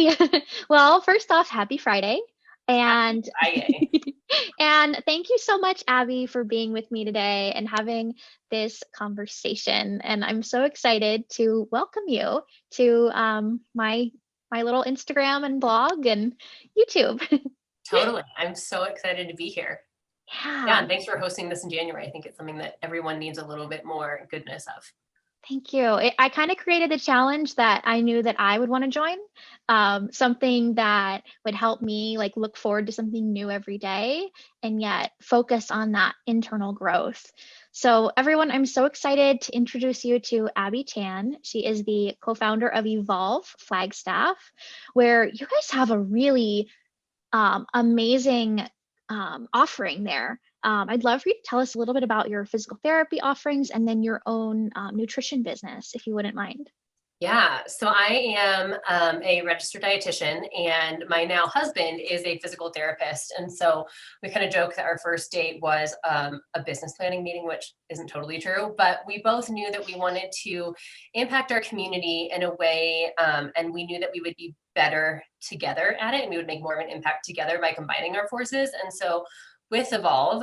Yay. Well, first off, happy Friday. Happy And Friday. and thank you so much, Abby, for being with me today and having this conversation. And I'm so excited to welcome you to my little Instagram and blog and YouTube. Totally. I'm so excited to be here. Yeah, Yeah. and thanks for hosting this in January. I think it's something that everyone needs a little bit more goodness of. Thank you. I kind of created a challenge that I knew that I would want to join, something that would help me like look forward to something new every day and yet focus on that internal growth. So, everyone, I'm so excited to introduce you to Abby Chan. She is the co-founder of Evolve Flagstaff, where you guys have a really amazing offering there. I'd love for you to tell us a little bit about your physical therapy offerings and then your own nutrition business, if you wouldn't mind. Yeah, so I am a registered dietitian, and my now husband is a physical therapist. And so we kind of joke that our first date was a business planning meeting, which isn't totally true, but we both knew that we wanted to impact our community in a way, and we knew that we would be better together at it, and we would make more of an impact together by combining our forces. And so with Evolve,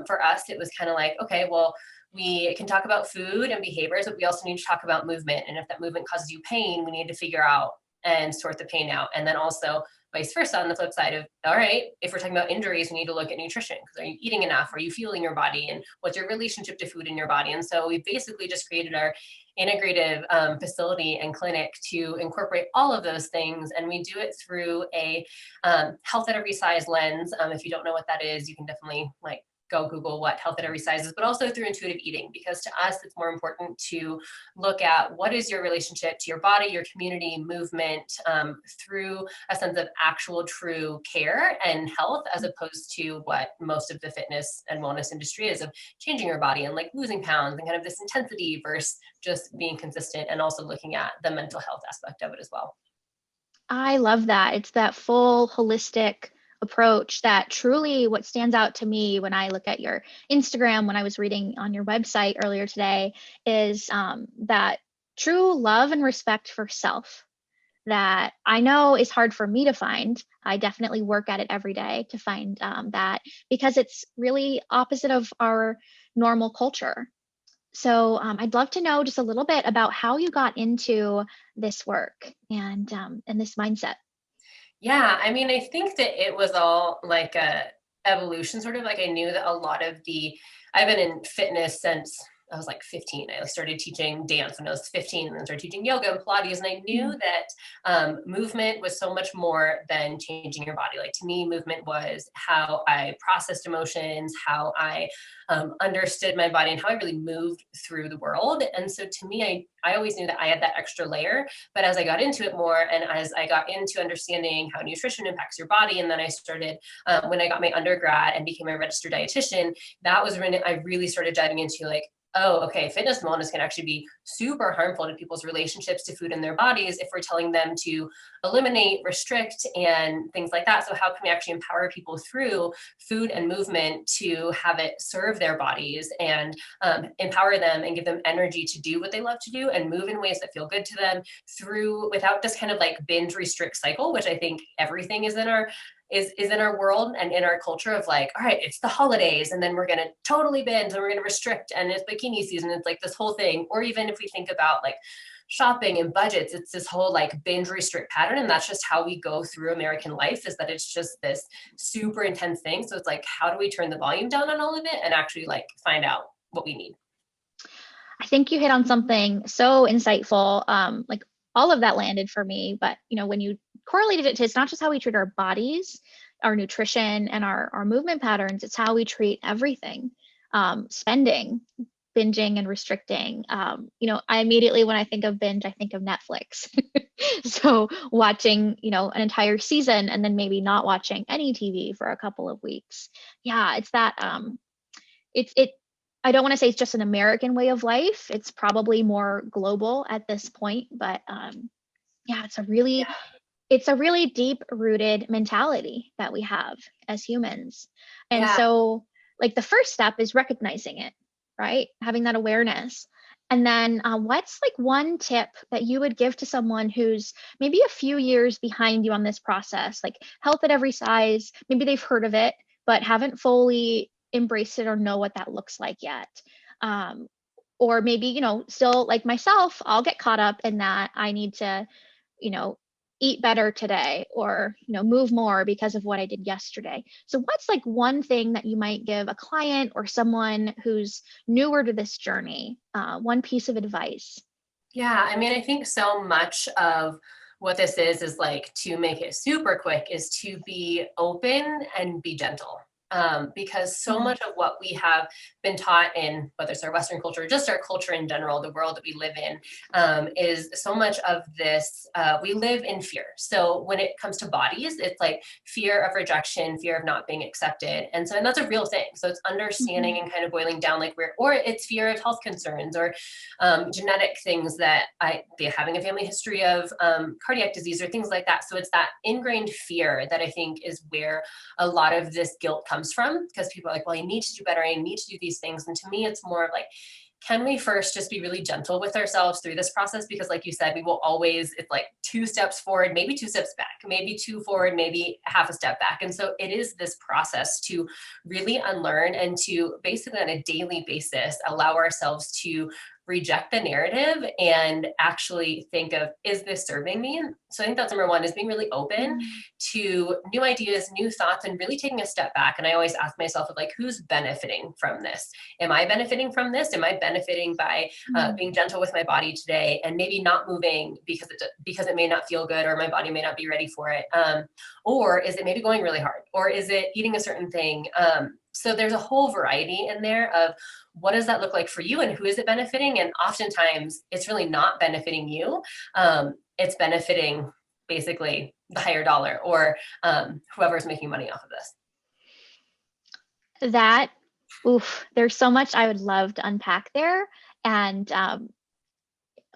for us, it was kind of like, okay, well, we can talk about food and behaviors, but we also need to talk about movement. And if that movement causes you pain, we need to figure out and sort the pain out. And then also vice versa on the flip side of, all right, if we're talking about injuries, we need to look at nutrition, because are you eating enough? Are you fueling your body? And what's your relationship to food in your body? And so we basically just created our integrative facility and clinic to incorporate all of those things. And we do it through a health at every size lens. If you don't know what that is, you can definitely like go Google what health at every size is, but also through intuitive eating, because to us, it's more important to look at what is your relationship to your body, your community, movement, through a sense of actual true care and health, as opposed to what most of the fitness and wellness industry is of changing your body and like losing pounds and kind of this intensity versus just being consistent, and also looking at the mental health aspect of it as well. I love that. It's that full holistic approach that truly what stands out to me when I look at your Instagram, when I was reading on your website earlier today, is that true love and respect for self that I know is hard for me to find. I definitely work at it every day to find that because it's really opposite of our normal culture. So I'd love to know just a little bit about how you got into this work and this mindset. Yeah, I mean, I think that it was all like a evolution, sort of like I knew that a lot of I've been in fitness since I was like 15. I started teaching dance when I was 15, and then started teaching yoga and Pilates. And I knew Mhm. that movement was so much more than changing your body. Like to me, movement was how I processed emotions, how I understood my body, and how I really moved through the world. And so to me, I always knew that I had that extra layer. But as I got into it more, and as I got into understanding how nutrition impacts your body, and then I started, when I got my undergrad and became a registered dietitian, that was when I really started diving into like, oh, okay, fitness and wellness can actually be super harmful to people's relationships to food in their bodies if we're telling them to eliminate, restrict, and things like that. So how can we actually empower people through food and movement to have it serve their bodies and empower them and give them energy to do what they love to do and move in ways that feel good to them through, without this kind of like binge restrict cycle, which I think everything is in our world and in our culture of like, all right, it's the holidays and then we're going to totally binge and we're going to restrict and it's bikini season. It's like this whole thing. Or even if we think about like shopping and budgets, it's this whole like binge restrict pattern. And that's just how we go through American life, is that it's just this super intense thing. So it's like, how do we turn the volume down on all of it and actually like find out what we need? I think you hit on something so insightful. Like all of that landed for me, but when you correlated it to it's not just how we treat our bodies, our nutrition, and our movement patterns, it's how we treat everything. Spending, binging, and restricting. I immediately, when I think of binge, I think of Netflix. So watching, an entire season and then maybe not watching any TV for a couple of weeks. Yeah, it's that it I don't want to say it's just an American way of life. It's probably more global at this point, but yeah, it's a really deep rooted mentality that we have as humans. And Yeah. so like the first step is recognizing it, right? Having that awareness. And then what's like one tip that you would give to someone who's maybe a few years behind you on this process, like health at every size? Maybe they've heard of it, but haven't fully embraced it or know what that looks like yet. Um, or maybe, still like myself, I'll get caught up in that I need to, you know, eat better today or, move more because of what I did yesterday. So what's like one thing that you might give a client or someone who's newer to this journey, one piece of advice? Yeah, I mean, I think so much of what this is like, to make it super quick, is to be open and be gentle. Because so Mhm. much of what we have been taught in, whether it's our Western culture or just our culture in general, the world that we live in, is so much of this, we live in fear. So when it comes to bodies, it's like fear of rejection, fear of not being accepted. And that's a real thing. So it's understanding Mhm. and kind of boiling down like or it's fear of health concerns or genetic things that having a family history of cardiac disease or things like that. So it's that ingrained fear that I think is where a lot of this guilt comes from, because people are like, well, I need to do better. I need to do these things. And to me, it's more of like, can we first just be really gentle with ourselves through this process? Because like you said, we will always, it's like 2 steps forward, maybe 2 steps back, maybe two forward, maybe half a step back. And so it is this process to really unlearn and to basically on a daily basis allow ourselves to reject the narrative and actually think of, is this serving me? And so I think that's number one, is being really open Mhm. to new ideas, new thoughts, and really taking a step back. And I always ask myself of like, who's benefiting from this? Am I benefiting from this? Am I benefiting by Mhm. being gentle with my body today and maybe not moving because it may not feel good or my body may not be ready for it? Or is it maybe going really hard? Or is it eating a certain thing? So there's a whole variety in there of what does that look like for you and who is it benefiting? And oftentimes it's really not benefiting you. It's benefiting basically the higher dollar or whoever's making money off of this. That, oof, there's so much I would love to unpack there. And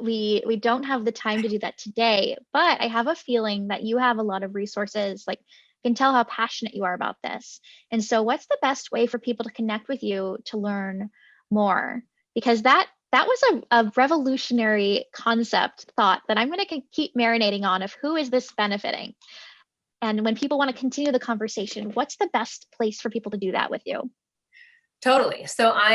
we don't have the time to do that today, but I have a feeling that you have a lot of resources. Like, I can tell how passionate you are about this. And so what's the best way for people to connect with you to learn more? Because that was a revolutionary concept thought that I'm going to keep marinating on, of who is this benefiting? And when people want to continue the conversation, what's the best place for people to do that with you? Totally. So I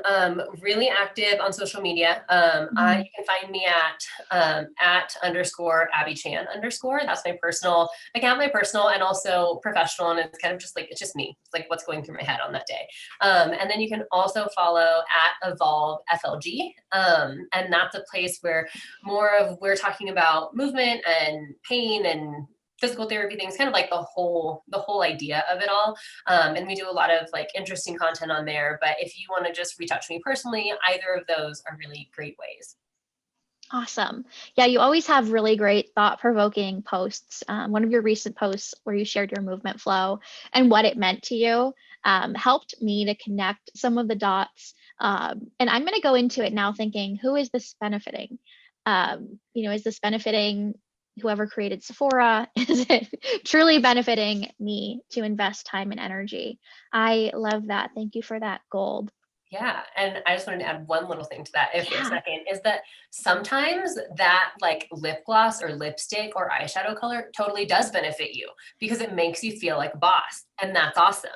am really active on social media. You Mhm. can find me at underscore Abby Chan underscore. That's my personal account, my personal and also professional. And it's kind of just like, it's just me. It's like what's going through my head on that day. And then you can also follow at Evolve FLG. And that's a place where we're talking about movement and pain and physical therapy things, kind of like the whole idea of it all. And we do a lot of like interesting content on there. But if you want to just reach out to me personally, either of those are really great ways. Awesome. Yeah, you always have really great thought-provoking posts. One of your recent posts where you shared your movement flow and what it meant to you helped me to connect some of the dots. And I'm going to go into it now thinking, who is this benefiting? Is this benefiting whoever created Sephora? Is it truly benefiting me to invest time and energy? I love that. Thank you for that, Gold. Yeah. And I just wanted to add one little thing to that, if for a Yeah. second, is that sometimes that like lip gloss or lipstick or eyeshadow color totally does benefit you because it makes you feel like a boss. And that's awesome.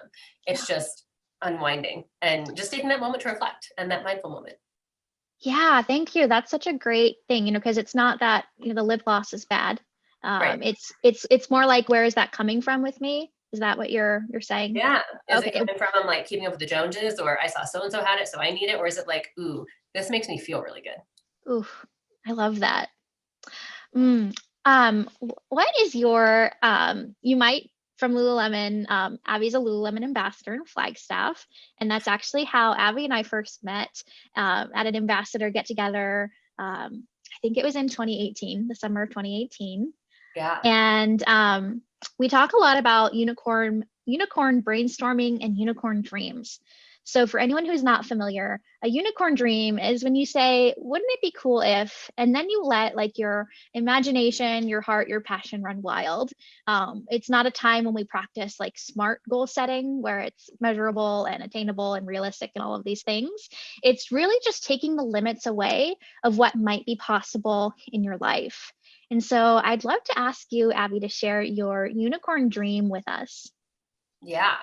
Yeah. It's just unwinding and just taking that moment to reflect and that mindful moment. Yeah, thank you. That's such a great thing, because it's not that, the lip gloss is bad. Right. It's more like, where is that coming from with me? Is that what you're saying? Yeah. Is it Okay. coming from like keeping up with the Joneses or I saw so and so had it, so I need it? Or is it like, ooh, this makes me feel really good? Oof, I love that. Mm. What is your you might from Lululemon, Abby's a Lululemon ambassador in Flagstaff, and that's actually how Abby and I first met at an ambassador get together. I think it was in 2018, the summer of 2018. Yeah. And we talk a lot about unicorn brainstorming and unicorn dreams. So for anyone who's not familiar, a unicorn dream is when you say, wouldn't it be cool if, and then you let like your imagination, your heart, your passion run wild. It's not a time when we practice like smart goal setting where it's measurable and attainable and realistic and all of these things. It's really just taking the limits away of what might be possible in your life. And so I'd love to ask you, Abby, to share your unicorn dream with us. Yeah.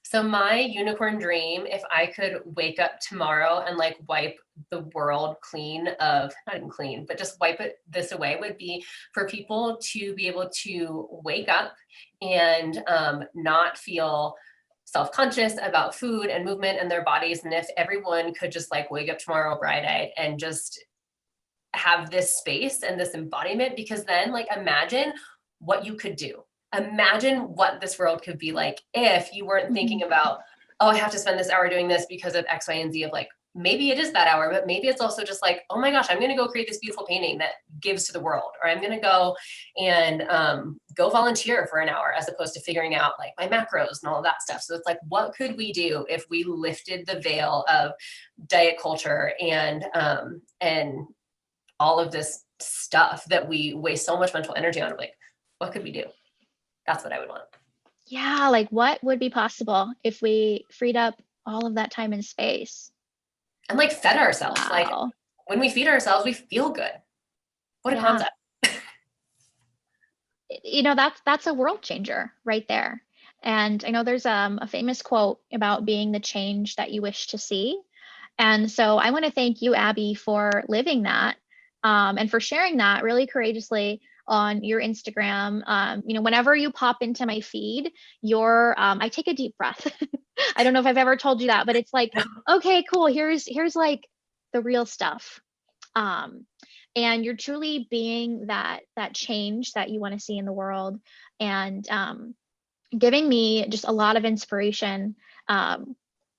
So my unicorn dream, if I could wake up tomorrow and like wipe the world clean of, not even clean, but just wipe this away, would be for people to be able to wake up and not feel self-conscious about food and movement and their bodies. And if everyone could just like wake up tomorrow bright-eyed and just have this space and this embodiment, because then like imagine what you could do. Imagine what this world could be like if you weren't thinking about, oh, I have to spend this hour doing this because of X, Y, and Z. Of like, maybe it is that hour, but maybe it's also just like, oh my gosh, I'm going to go create this beautiful painting that gives to the world, or I'm going to go and go volunteer for an hour, as opposed to figuring out like my macros and all of that stuff. So it's like, what could we do if we lifted the veil of diet culture and all of this stuff that we waste so much mental energy on? Like, what could we do? That's what I would want. Yeah, like what would be possible if we freed up all of that time and space? And like fed ourselves. Wow. Like when we feed ourselves, we feel good. What a concept. You know, that's a world changer right there. And I know there's a famous quote about being the change that you wish to see. And so I want to thank you, Abby, for living that and for sharing that really courageously on your Instagram. You know, whenever you pop into my feed, I take a deep breath. I don't know if I've ever told you that, but it's like, okay, cool. Here's like the real stuff. And you're truly being that change that you want to see in the world, and giving me just a lot of inspiration.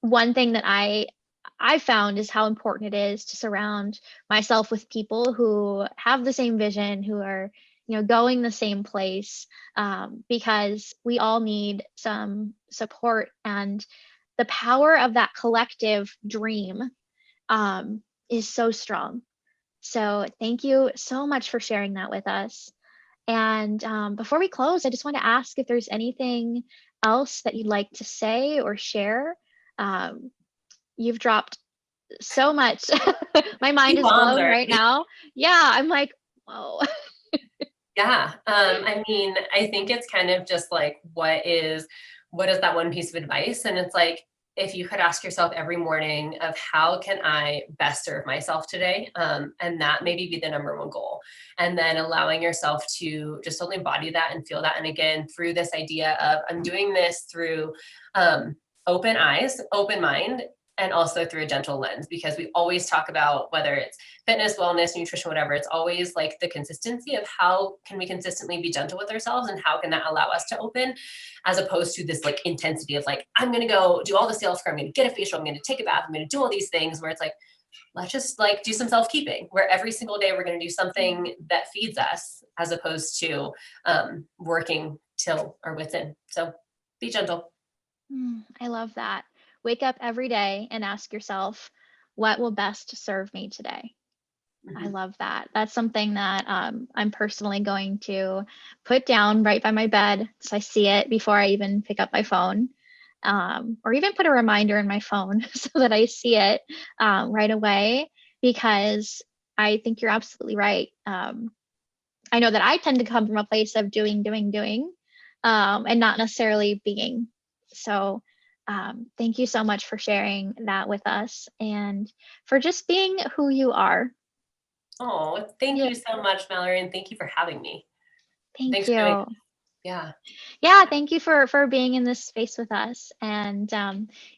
One thing that I found is how important it is to surround myself with people who have the same vision, who are, you know, going the same place, because we all need some support, and the power of that collective dream is so strong. So thank you so much for sharing that with us. And before we close, I just want to ask if there's anything else that you'd like to say or share. You've dropped so much. My mind is blown right now. Yeah, I'm like, whoa. Yeah. I mean, I think it's kind of just like, what is that one piece of advice? And it's like, if you could ask yourself every morning of how can I best serve myself today? And that maybe be the number one goal. And then allowing yourself to just only embody that and feel that. And again, through this idea of I'm doing this through open eyes, open mind, and also through a gentle lens, because we always talk about whether it's fitness, wellness, nutrition, whatever, it's always like the consistency of how can we consistently be gentle with ourselves, and how can that allow us to open, as opposed to this like intensity of like, I'm going to go do all the self-care, I'm going to get a facial, I'm going to take a bath, I'm going to do all these things, where it's like, let's just like do some self-keeping, where every single day we're going to do something that feeds us, as opposed to working till our wits end. So be gentle. I love that. Wake up every day and ask yourself, what will best serve me today? I love that. That's something that I'm personally going to put down right by my bed, so I see it before I even pick up my phone, or even put a reminder in my phone so that I see it right away, because I think you're absolutely right. I know that I tend to come from a place of doing, and not necessarily being. So thank you so much for sharing that with us, and for just being who you are. Oh, thank you so much, Mallory, and thank you for having me. Thanks you. Yeah. Thank you for being in this space with us. And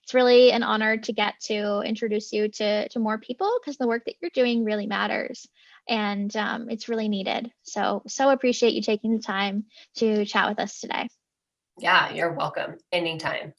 it's really an honor to get to introduce you to more people, because the work that you're doing really matters, and it's really needed. So appreciate you taking the time to chat with us today. Yeah, you're welcome. Anytime.